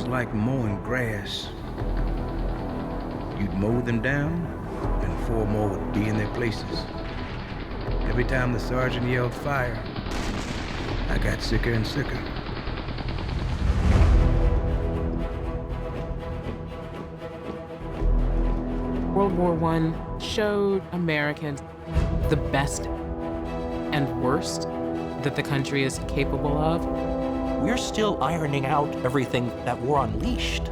was like mowing grass. You'd mow them down, and 4 more would be in their places. Every time the sergeant yelled fire, I got sicker and sicker. World War I showed Americans the best and worst that the country is capable of. We're still ironing out everything that war unleashed.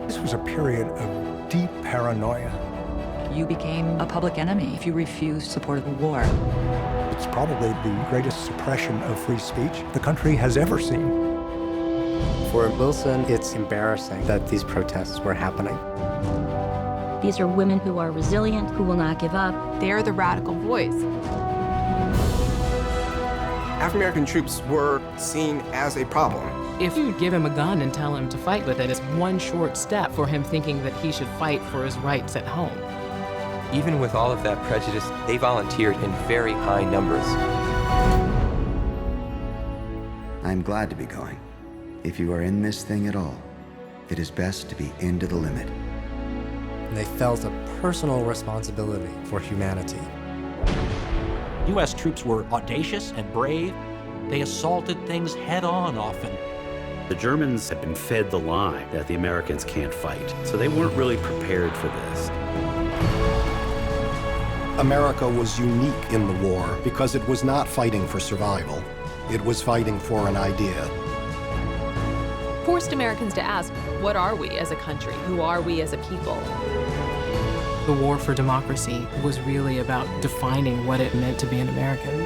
This was a period of deep paranoia. You became a public enemy if you refused support of the war. It's probably the greatest suppression of free speech the country has ever seen. For Wilson, it's embarrassing that these protests were happening. These are women who are resilient, who will not give up. They're the radical voice. African-American troops were seen as a problem. If you give him a gun and tell him to fight with it, it's one short step for him thinking that he should fight for his rights at home. Even with all of that prejudice, they volunteered in very high numbers. I'm glad to be going. If you are in this thing at all, it is best to be into the limit. They felt a personal responsibility for humanity. U.S. troops were audacious and brave. They assaulted things head-on often. The Germans had been fed the lie that the Americans can't fight, so they weren't really prepared for this. America was unique in the war because it was not fighting for survival. It was fighting for an idea. Forced Americans to ask, what are we as a country? Who are we as a people? The war for democracy was really about defining what it meant to be an American.